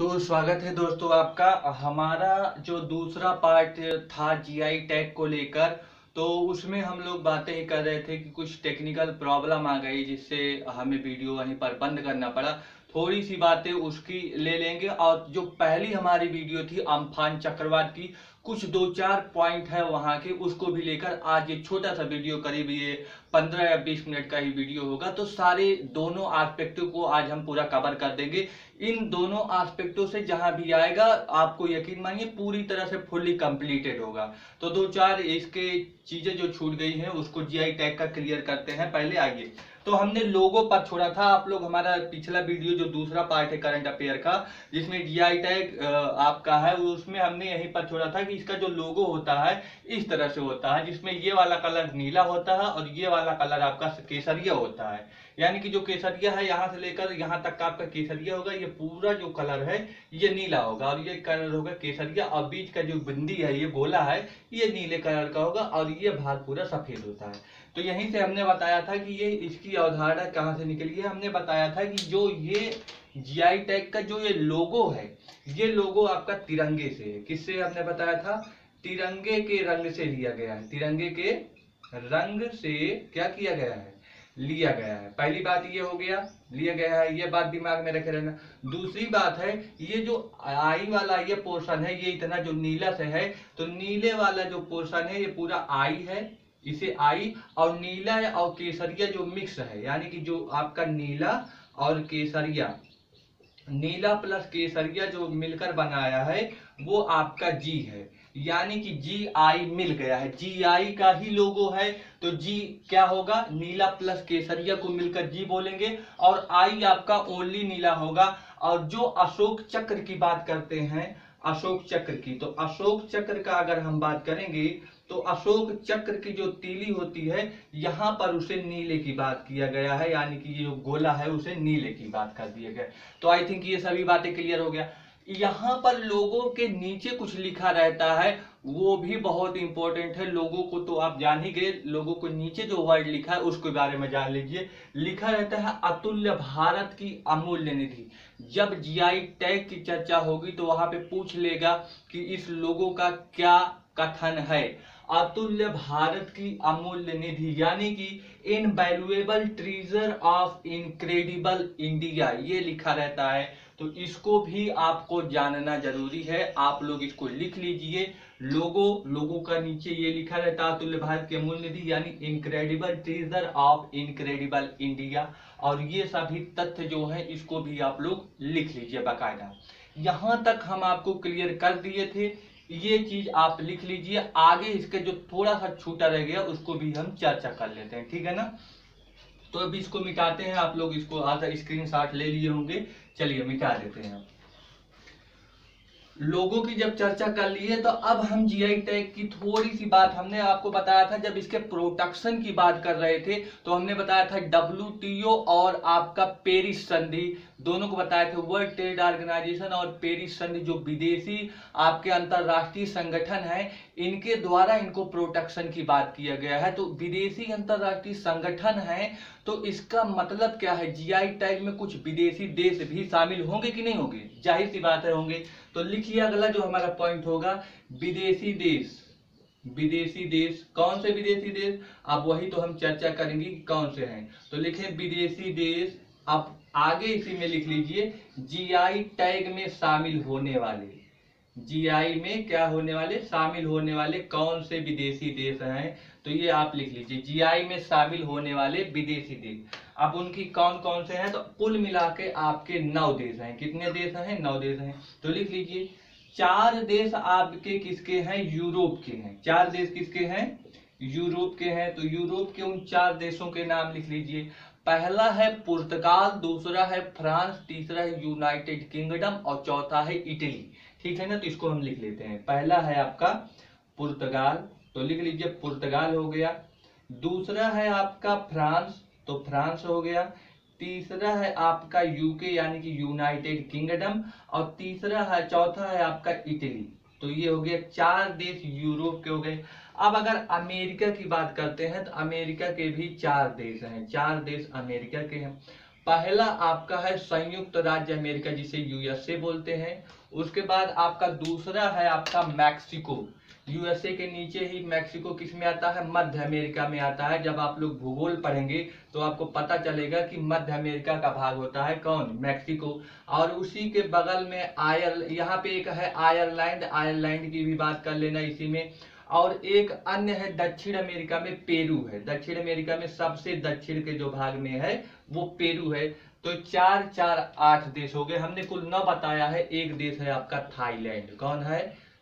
तो स्वागत है दोस्तों आपका। हमारा जो दूसरा पार्ट था जीआई टैग को लेकर, तो उसमें हम लोग बातें ही कर रहे थे कि कुछ टेक्निकल प्रॉब्लम आ गई जिससे हमें वीडियो वहीं पर बंद करना पड़ा। थोड़ी सी बातें उसकी ले लेंगे और जो पहली हमारी वीडियो थी अम्फान चक्रवात की, कुछ दो चार पॉइंट है वहां के, उसको भी लेकर आज ये छोटा सा वीडियो, करीब ये 15 या 20 मिनट का ही वीडियो होगा। तो सारे दोनों एस्पेक्टों को आज हम पूरा कवर कर देंगे। इन दोनों एस्पेक्टों से जहां भी आएगा आपको यकीन मानिए पूरी तरह से फुल्ली कंप्लीटेड होगा। तो दो चार इसके चीजें जो छूट गई हैं उसको जीआई टैग का क्लियर करते हैं। पहले आइए, तो हमने लोगो पर छोड़ा था। आप लोग हमारा पिछला वीडियो जो दूसरा पार्ट है करंट अफेयर का, जिसमें जीआई टैग आपका है, उसमें हमने यहीं पर छोड़ा था कि इसका जो लोगो होता है इस तरह से होता है, जिसमें ये वाला कलर नीला होता है और ये वाला कलर आपका केसरिया होता है। यानी कि जो केसरिया है यहाँ से लेकर यहाँ तक का आपका केसरिया होगा, ये पूरा जो कलर है ये नीला होगा और ये कलर होगा केसरिया, और बीच का जो बिंदी है ये गोला है ये नीले कलर का होगा और ये भाग पूरा सफेद होता है। तो यहीं से हमने बताया था कि ये इसकी अवधारणा कहाँ से निकली है। हमने बताया था कि जो ये जीआई टैग का जो ये लोगो है, ये लोगो आपका तिरंगे से है। किससे हमने बताया था? तिरंगे के रंग से लिया गया है। तिरंगे के रंग से क्या किया गया है? लिया गया है। पहली बात ये हो गया, लिया गया है, ये बात दिमाग में रखे रहना। दूसरी बात है, ये जो आई वाला ये पोर्शन है, ये इतना जो नीला से है, तो नीले वाला जो पोर्शन है ये पूरा आई है, इसे आई, और नीला और केसरिया जो मिक्स है, यानी कि जो आपका नीला और केसरिया, नीला प्लस केसरिया जो मिलकर बनाया है वो आपका जी है। यानी कि जी आई मिल गया है, जी आई का ही लोगो है। तो जी क्या होगा? नीला प्लस केसरिया को मिलकर जी बोलेंगे, और आई आपका ओनली नीला होगा। और जो अशोक चक्र की बात करते हैं, अशोक चक्र की, तो अशोक चक्र का अगर हम बात करेंगे तो अशोक चक्र की जो तीली होती है यहां पर उसे नीले की बात किया गया है, यानी कि ये जो गोला है उसे नीले की बात कर दिया गया। तो आई थिंक ये सभी बातें क्लियर हो गया। यहां पर लोगों के नीचे कुछ लिखा रहता है, वो भी बहुत इंपॉर्टेंट है। लोगों को तो आप जान ही गए, लोगों को नीचे जो वर्ड लिखा है उसके बारे में जान लीजिए। लिखा रहता है अतुल्य भारत की अमूल्य निधि। जब जीआई टैग की चर्चा होगी तो वहां पे पूछ लेगा कि इस लोगो का क्या कथन है। अतुल्य भारत की अमूल्य निधि, यानी कि invaluable treasure of incredible India, ये लिखा रहता है। तो इसको भी आपको जानना जरूरी है। आप लोग इसको लिख लीजिए। लोगो का नीचे ये लिखा रहता है अतुल्य भारत की अमूल्य निधि, यानी incredible treasure of incredible India. और ये सभी तथ्य जो है इसको भी आप लोग लिख लीजिए बाकायदा। यहां तक हम आपको क्लियर कर दिए थे, ये चीज आप लिख लीजिए। आगे इसके जो थोड़ा सा छूटा रह गया उसको भी हम चर्चा कर लेते हैं, ठीक है ना? तो अभी इसको मिटाते हैं। आप लोग इसको आधा स्क्रीनशॉट ले लिए होंगे, चलिए मिटा देते हैं। लोगों की जब चर्चा कर ली है तो अब हम जीआई टैग की थोड़ी सी बात, हमने आपको बताया था जब इसके प्रोटेक्शन की बात कर रहे थे तो हमने बताया था डब्ल्यूटीओ और आपका पेरिस संधि, दोनों को बताया थे। वर्ल्ड ट्रेड ऑर्गेनाइजेशन और पेरिस संधि जो विदेशी आपके अंतरराष्ट्रीय संगठन है, इनके द्वारा इनको प्रोटेक्शन की बात किया गया है। तो विदेशी अंतरराष्ट्रीय संगठन है, तो इसका मतलब क्या है? जीआई टैग में कुछ विदेशी देश भी शामिल होंगे कि नहीं होंगे? जाहिर सी बात है होंगे। तो लिखिए अगला जो हमारा पॉइंट होगा, विदेशी देश। विदेशी देश, कौन से विदेशी देश? अब वही तो हम चर्चा करेंगे कि कौन से हैं। तो लिखें विदेशी देश। आप आगे इसी में लिख लीजिए जीआई टैग में शामिल होने वाले, जीआई में क्या होने वाले? शामिल होने वाले कौन से विदेशी देश हैं? तो ये आप लिख लीजिए जीआई में शामिल होने वाले विदेशी देश। अब उनकी कौन कौन से हैं? तो कुल मिला के आपके 9 देश हैं। कितने देश हैं? 9 देश हैं। तो लिख लीजिए 4 देश आपके किसके हैं? यूरोप के हैं। 4 देश किसके हैं? यूरोप के हैं। तो यूरोप के उन 4 देशों के नाम लिख लीजिए। पहला है पुर्तगाल, दूसरा है फ्रांस, तीसरा है यूनाइटेड किंगडम और चौथा है इटली, ठीक है ना? तो इसको हम लिख लेते हैं। पहला है आपका पुर्तगाल, तो लिख लीजिए पुर्तगाल हो गया। दूसरा है आपका फ्रांस, तो फ्रांस हो गया। तीसरा है आपका यूके यानी कि यूनाइटेड किंगडम, और तीसरा है, चौथा है आपका इटली। तो ये हो गया 4 देश यूरोप के हो गए। अब अगर अमेरिका की बात करते हैं तो अमेरिका के भी 4 देश हैं। 4 देश अमेरिका के हैं। पहला आपका है संयुक्त राज्य अमेरिका, जिसे यूएसए बोलते हैं। उसके बाद आपका दूसरा है आपका मैक्सिको। यूएसए के नीचे ही मैक्सिको किस में आता है? मध्य अमेरिका में आता है। जब आप लोग भूगोल पढ़ेंगे तो आपको पता चलेगा कि मध्य अमेरिका का भाग होता है कौन? मैक्सिको। और उसी के बगल में यहाँ पे एक है आयरलैंड, आयरलैंड की भी बात कर लेना इसी में। और एक अन्य है दक्षिण अमेरिका में पेरू है। दक्षिण अमेरिका में सबसे दक्षिण के जो भाग में है वो पेरू है। तो 4 4 8 देश हो गए। हमने कुल 9 बताया है। एक देश है आपका थाईलैंड। कौन है?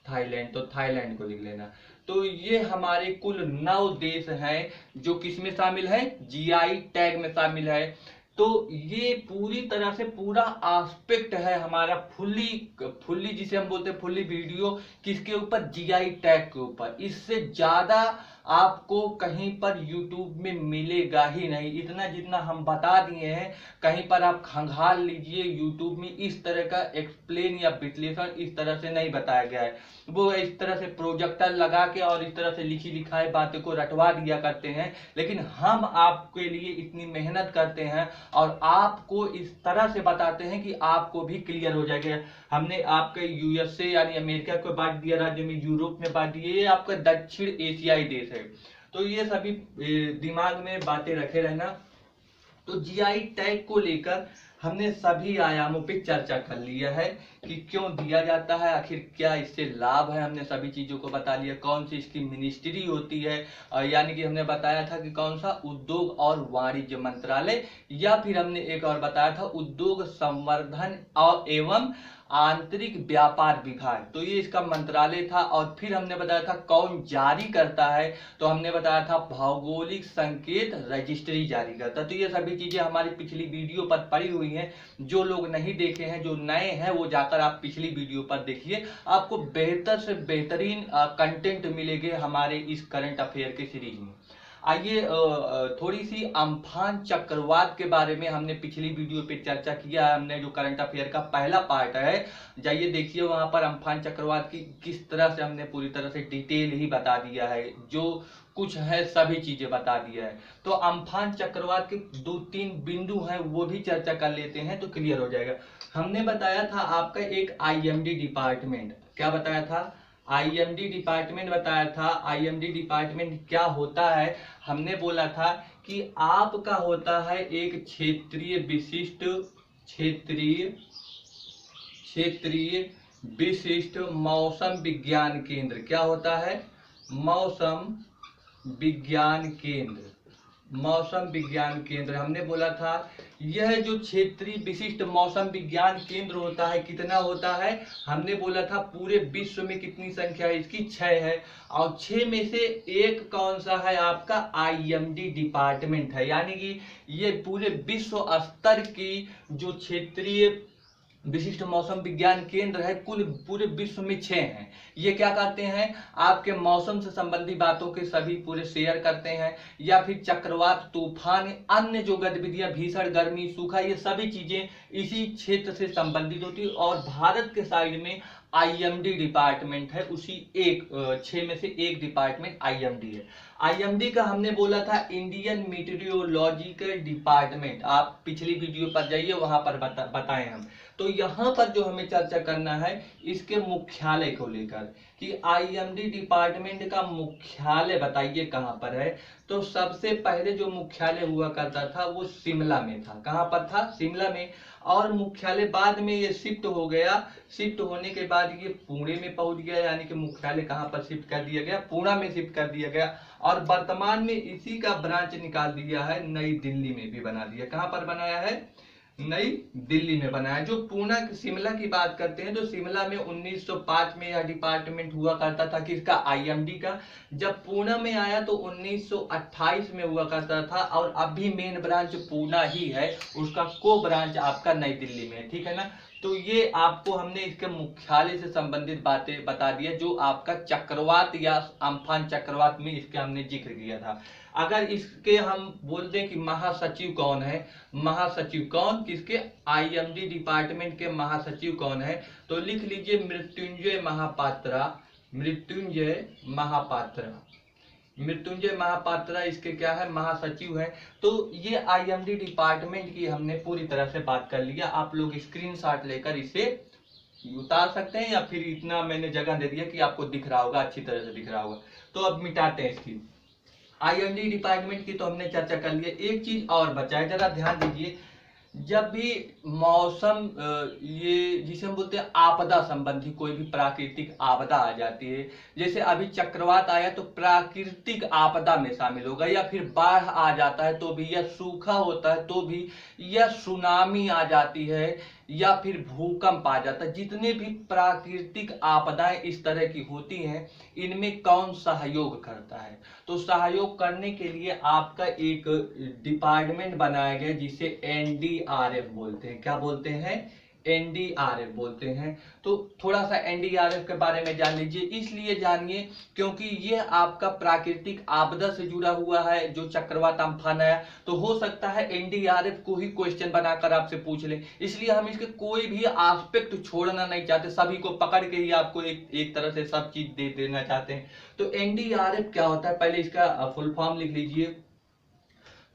थाईलैंड। तो थाईलैंड को लिख लेना। तो ये हमारे कुल 9 देश हैं जो किस में शामिल है? जीआई टैग में शामिल है। तो ये पूरी तरह से पूरा एस्पेक्ट है हमारा फुल्ली जिसे हम बोलते हैं फुल्ली वीडियो किसके ऊपर? जीआई टैग के ऊपर। इससे ज्यादा आपको कहीं पर YouTube में मिलेगा ही नहीं। इतना जितना हम बता दिए हैं कहीं पर आप खंगाल लीजिए, YouTube में इस तरह का एक्सप्लेन या विश्लेषण इस तरह से नहीं बताया गया है। वो इस तरह से प्रोजेक्टर लगा के और इस तरह से लिखी लिखाई बातें को रटवा दिया करते हैं, लेकिन हम आपके लिए इतनी मेहनत करते हैं और आपको इस तरह से बताते हैं कि आपको भी क्लियर हो जाएगा। हमने आपके यूएसए यानी अमेरिका को बांट दिया राज्य में, यूरोप में बांट दिए, ये आपका दक्षिण एशियाई देश है। तो ये सभी दिमाग में बातें रखे रहना। तो जीआई टैग को लेकर हमने सभी आयामों पे चर्चा कर लिया है कि क्यों दिया जाता है, आखिर क्या इससे लाभ है। हमने सभी चीजों को बता लिया। कौन सी इसकी मिनिस्ट्री होती है, यानी कि हमने बताया था कि कौन सा? उद्योग और वाणिज्य मंत्रालय, या फिर हमने एक और बताया था उद्योग संवर्धन और एवं आंतरिक व्यापार विभाग। तो ये इसका मंत्रालय था। और फिर हमने बताया था कौन जारी करता है, तो हमने बताया था भौगोलिक संकेत रजिस्ट्री जारी करता है। तो ये सभी चीजें हमारी पिछली वीडियो पर पड़ी हुई हैं। जो लोग नहीं देखे हैं, जो नए हैं, वो जाकर आप पिछली वीडियो पर देखिए। आपको बेहतर से बेहतरीन कंटेंट मिलेंगे हमारे इस करंट अफेयर के सीरीज में। आइए थोड़ी सी अम्फान चक्रवात के बारे में हमने पिछली वीडियो पे चर्चा किया है। हमने जो करंट अफेयर का पहला पार्ट है, जाइए देखिए वहां पर अम्फान चक्रवात की किस तरह से हमने पूरी तरह से डिटेल ही बता दिया है। जो कुछ है सभी चीजें बता दिया है। तो अम्फान चक्रवात के 2-3 बिंदु हैं वो भी चर्चा कर लेते हैं तो क्लियर हो जाएगा। हमने बताया था आपका एक आईएमडी डिपार्टमेंट, क्या बताया था? आईएमडी डिपार्टमेंट बताया था। आईएमडी डिपार्टमेंट क्या होता है? हमने बोला था कि आपका होता है एक क्षेत्रीय विशिष्ट मौसम विज्ञान केंद्र। क्या होता है? मौसम विज्ञान केंद्र। मौसम विज्ञान केंद्र हमने बोला था। यह जो क्षेत्रीय विशिष्ट मौसम विज्ञान केंद्र होता है, कितना होता है? हमने बोला था पूरे विश्व में कितनी संख्या है इसकी? 6 है। और 6 में से एक कौन सा है? आपका आईएमडी डिपार्टमेंट है। यानी कि ये पूरे विश्व स्तर की जो क्षेत्रीय विशिष्ट मौसम विज्ञान केंद्र है, कुल पूरे विश्व में 6 हैं। ये क्या करते हैं? आपके मौसम से संबंधी बातों के सभी पूरे शेयर करते हैं, या फिर चक्रवात, तूफान, अन्य जो गतिविधियां, भीषण गर्मी, सूखा, ये सभी चीजें इसी क्षेत्र से संबंधित होती है। और भारत के साइड में आईएमडी डिपार्टमेंट है, उसी 6 में से एक डिपार्टमेंट आईएमडी है। आईएमडी का हमने बोला था इंडियन मीटेरियोलॉजिकल डिपार्टमेंट। आप पिछली वीडियो पर जाइए, वहां पर बताएं हम। तो यहाँ पर जो हमें चर्चा करना है इसके मुख्यालय को लेकर कि आईएमडी डिपार्टमेंट का मुख्यालय बताइए कहाँ पर है। तो सबसे पहले जो मुख्यालय हुआ करता था वो शिमला में था। कहाँ पर था? शिमला में। और मुख्यालय बाद में ये शिफ्ट हो गया। शिफ्ट होने के बाद ये पुणे में पहुंच गया, यानी कि मुख्यालय कहाँ पर शिफ्ट कर दिया गया? पुणे में शिफ्ट कर दिया गया। और वर्तमान में इसी का ब्रांच निकाल दिया है, नई दिल्ली में भी बना दिया। कहाँ पर बनाया है? नई दिल्ली में बनाया। जो पुणे शिमला की बात करते हैं तो शिमला में 1905 में यह डिपार्टमेंट हुआ करता था किसका? आईएमडी का। जब पुणे में आया तो 1928 में हुआ करता था। और अभी मेन ब्रांच पुणे ही है, उसका को ब्रांच आपका नई दिल्ली में है। ठीक है ना? तो ये आपको हमने इसके मुख्यालय से संबंधित बातें बता दी है, जो आपका चक्रवात या अम्फान चक्रवात में इसके हमने जिक्र किया था। अगर इसके हम बोल दें कि महासचिव कौन है, महासचिव कौन? किसके? आईएमडी डिपार्टमेंट के महासचिव कौन है? तो लिख लीजिए मृत्युंजय महापात्रा। मृत्युंजय महापात्रा। मृत्युंजय महापात्रा इसके क्या है, महासचिव है। तो ये आईएमडी डिपार्टमेंट की हमने पूरी तरह से बात कर लिया। आप लोग स्क्रीनशॉट लेकर इसे उतार सकते हैं, या फिर इतना मैंने जगह दे दिया कि आपको दिख रहा होगा, अच्छी तरह से दिख रहा होगा। तो अब मिटाते हैं इसकी। आईएमडी डिपार्टमेंट की तो हमने चर्चा कर ली है। एक चीज और बचा है, जरा ध्यान दीजिए। जब भी मौसम ये जिसे हम बोलते हैं आपदा संबंधी कोई भी प्राकृतिक आपदा आ जाती है, जैसे अभी चक्रवात आया तो प्राकृतिक आपदा में शामिल होगा, या फिर बाढ़ आ जाता है तो भी, या सूखा होता है तो भी, या सुनामी आ जाती है, या फिर भूकंप आ जाता है। जितने भी प्राकृतिक आपदाएं इस तरह की होती हैं, इनमें कौन सहयोग करता है? तो सहयोग करने के लिए आपका एक डिपार्टमेंट बनाया गया जिसे एनडीआरएफ बोलते हैं। क्या बोलते हैं? एनडीआरएफ बोलते हैं। तो थोड़ा सा एनडीआरएफ के बारे में जान लीजिए। इसलिए जानिए क्योंकि ये आपका प्राकृतिक आपदा से जुड़ा हुआ है। जो चक्रवात अम्फान आया, तो हो सकता है एनडीआरएफ को ही क्वेश्चन बनाकर आपसे पूछ ले, इसलिए हम इसके कोई भी एस्पेक्ट छोड़ना नहीं चाहते, सभी को पकड़ के ही आपको एक तरह से सब चीज दे देना चाहते हैं। तो एनडीआरएफ क्या होता है, पहले इसका फुल फॉर्म लिख लीजिए।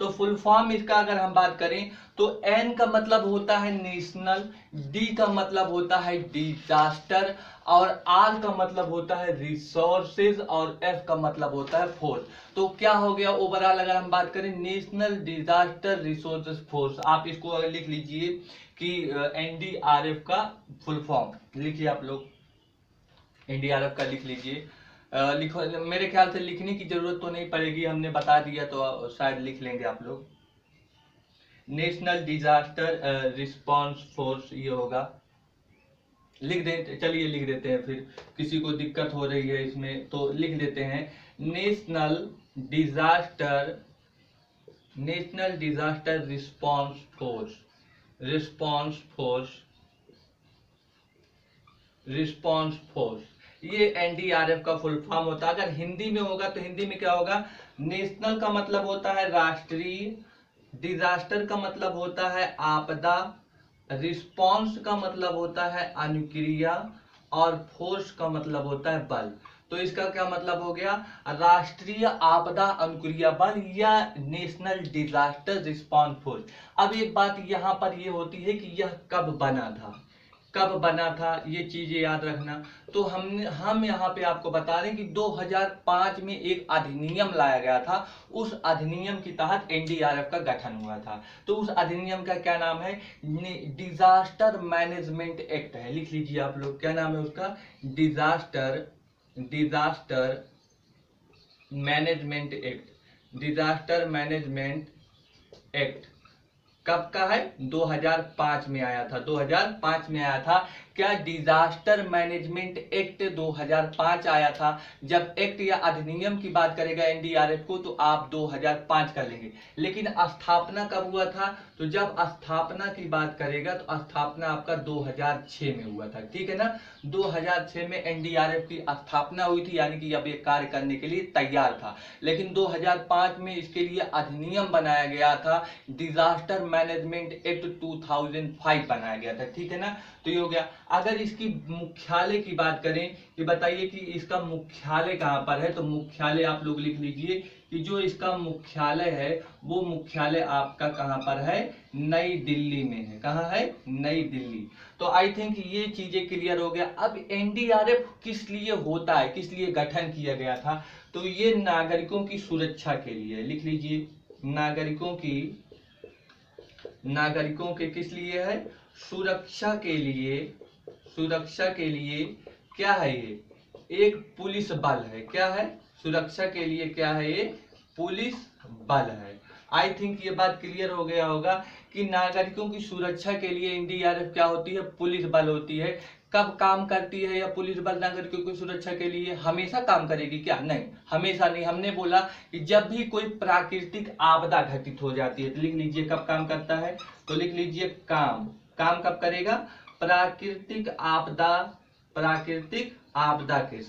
तो फुल फॉर्म इसका अगर हम बात करें तो एन का मतलब होता है नेशनल, डी का मतलब होता है डिजास्टर, और आर का मतलब होता है रिसोर्सेज, और एफ का मतलब होता है फोर्स। तो क्या हो गया ओवरऑल अगर हम बात करें, नेशनल डिजास्टर रिसोर्सेज फोर्स। आप इसको लिख लीजिए कि एनडीआरएफ का फुल फॉर्म लिखिए। आप लोग एनडीआरएफ का लिख लीजिए। लिखो, मेरे ख्याल से लिखने की जरूरत तो नहीं पड़ेगी, हमने बता दिया तो शायद लिख लेंगे आप लोग। नेशनल डिजास्टर रिस्पांस फोर्स ये होगा, लिख देते, चलिए लिख देते हैं। फिर किसी को दिक्कत हो रही है इसमें तो लिख देते हैं नेशनल डिजास्टर रिस्पांस फोर्स। ये एनडीआरएफ का फुल फॉर्म होता है। अगर हिंदी में होगा तो हिंदी में क्या होगा, नेशनल का मतलब होता है राष्ट्रीय, डिजास्टर का मतलब होता है आपदा, रिस्पांस का मतलब होता है अनुक्रिया, और फोर्स का मतलब होता है बल। तो इसका क्या मतलब हो गया, राष्ट्रीय आपदा अनुक्रिया बल या नेशनल डिजास्टर रिस्पांस फोर्स। अब एक बात यहाँ पर ये होती है कि यह कब बना था, ये चीजें याद रखना। तो हम यहाँ पे आपको बता रहे हैं कि 2005 में एक अधिनियम लाया गया था। उस अधिनियम के तहत एनडीआरएफ का गठन हुआ था। तो उस अधिनियम का क्या नाम है, डिजास्टर मैनेजमेंट एक्ट है। लिख लीजिए आप लोग, क्या नाम है उसका, डिजास्टर मैनेजमेंट एक्ट। कब का है, 2005 में आया था। 2005 में आया था। क्या डिजास्टर मैनेजमेंट एक्ट 2005 आया था। जब एक्ट या अधिनियम की बात करेगा एनडीआरएफ को तो आप 2005 कर लेंगे, लेकिन स्थापना कब हुआ था, तो जब स्थापना की बात करेगा तो स्थापना आपका 2006 में हुआ था। ठीक है ना, 2006 में एनडीआरएफ की स्थापना हुई थी, यानी कि अब ये कार्य करने के लिए तैयार था। लेकिन 2005 में इसके लिए अधिनियम बनाया गया था, डिजास्टर मैनेजमेंट एक्ट 2005 बनाया गया था। ठीक है ना, तो ये हो गया। अगर इसकी मुख्यालय की बात करें कि बताइए कि इसका मुख्यालय कहाँ पर है, तो मुख्यालय आप लोग लिख लीजिए कि जो इसका मुख्यालय है वो मुख्यालय आपका कहाँ पर है, नई दिल्ली में है। कहाँ है, नई दिल्ली। तो आई थिंक ये चीजें क्लियर हो गया। अब एनडीआरएफ किस लिए होता है, किस लिए गठन किया गया था, तो ये नागरिकों की सुरक्षा के लिए। लिख लीजिए, नागरिकों के किस लिए है, सुरक्षा के लिए क्या है, ये एक पुलिस बल है। क्या है, सुरक्षा के लिए क्या है, ये पुलिस बल है। आई थिंक ये बात क्लियर हो गया होगा कि नागरिकों की सुरक्षा के लिए एनडीआरएफ क्या होती है, पुलिस बल होती है। कब काम करती है या पुलिस बल नागरिकों की सुरक्षा के लिए, हमेशा काम करेगी क्या, नहीं, हमेशा नहीं। हमने बोला कि जब भी कोई प्राकृतिक आपदा घटित हो जाती है तो लिख लीजिए कब काम करता है, तो लिख लीजिए काम कब करेगा, प्राकृतिक आपदा के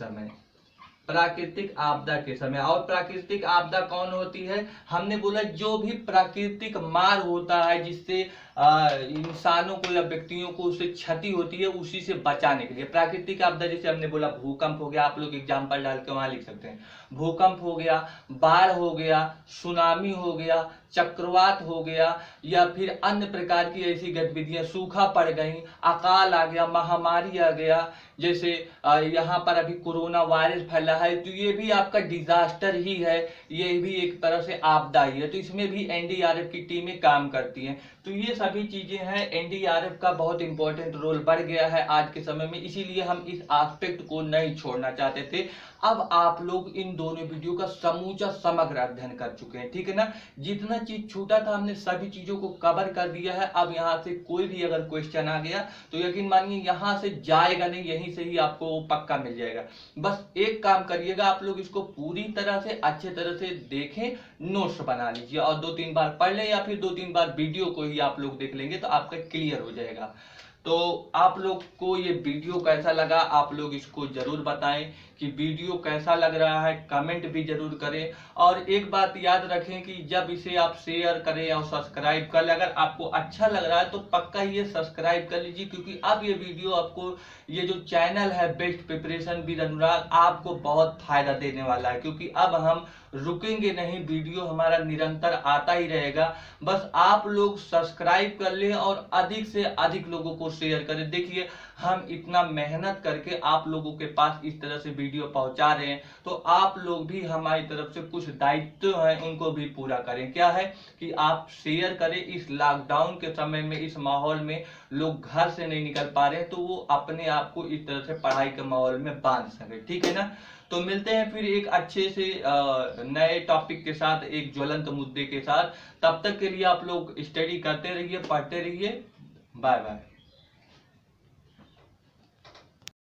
समय। और प्राकृतिक आपदा कौन होती है, हमने बोला जो भी प्राकृतिक मार होता है जिससे इंसानों को या व्यक्तियों को उससे क्षति होती है, उसी से बचाने के लिए। प्राकृतिक आपदा जैसे हमने बोला भूकंप हो गया, आप लोग एग्जाम्पल डाल के वहां लिख सकते हैं, भूकंप हो गया, बाढ़ हो गया, सुनामी हो गया, चक्रवात हो गया, या फिर अन्य प्रकार की ऐसी गतिविधियां, सूखा पड़ गई, अकाल आ गया, महामारी आ गया, जैसे यहाँ पर अभी कोरोना वायरस फैला है, तो ये भी आपका डिजास्टर ही है, ये भी एक तरह से आपदा ही है। तो इसमें भी एनडीआरएफ की टीमें काम करती हैं। तो ये सभी चीजें हैं, एनडीआरएफ का बहुत इंपॉर्टेंट रोल बढ़ गया है आज के समय में, इसीलिए हम इस एस्पेक्ट को नहीं छोड़ना चाहते थे। अब आप लोग इन दोनों वीडियो का समूचा समग्र अध्ययन कर चुके हैं, ठीक है ना। जितना चीज छूटा था हमने सभी चीजों को कवर कर दिया है। अब यहाँ से कोई भी अगर क्वेश्चन आ गया तो यकीन मानिए यहाँ से जाएगा नहीं, यहीं से ही आपको पक्का मिल जाएगा। बस एक काम करिएगा, आप लोग इसको पूरी तरह से अच्छे तरह से देखें, नोट्स बना लीजिए और 2-3 बार पढ़ लें, या फिर 2-3 बार वीडियो को ही आप लोग देख लेंगे तो आपका क्लियर हो जाएगा। तो आप लोग को ये वीडियो कैसा लगा, आप लोग इसको जरूर बताएं कि वीडियो कैसा लग रहा है, कमेंट भी जरूर करें। और एक बात याद रखें कि जब इसे आप शेयर करें और सब्सक्राइब कर लें, अगर आपको अच्छा लग रहा है तो पक्का ये सब्सक्राइब कर लीजिए, क्योंकि अब ये वीडियो आपको, ये जो चैनल है बेस्ट प्रिपरेशन विद अनुराग, आपको बहुत फायदा देने वाला है, क्योंकि अब हम रुकेंगे नहीं, वीडियो हमारा निरंतर आता ही रहेगा। बस आप लोग सब्सक्राइब कर लें और अधिक से अधिक लोगों को शेयर करें। देखिए हम इतना मेहनत करके आप लोगों के पास इस तरह से वीडियो पहुंचा रहे हैं, तो आप लोग भी हमारी तरफ से कुछ दायित्व है उनको भी पूरा करें। क्या है कि आप शेयर करें। इस लॉकडाउन के समय में, इस माहौल में लोग घर से नहीं निकल पा रहे हैं, तो वो अपने आप को इस तरह से पढ़ाई के माहौल में बांध सके, ठीक है ना। तो मिलते हैं फिर एक अच्छे से नए टॉपिक के साथ, एक ज्वलंत मुद्दे के साथ। तब तक के लिए आप लोग स्टडी करते रहिए, पढ़ते रहिए। Bye bye.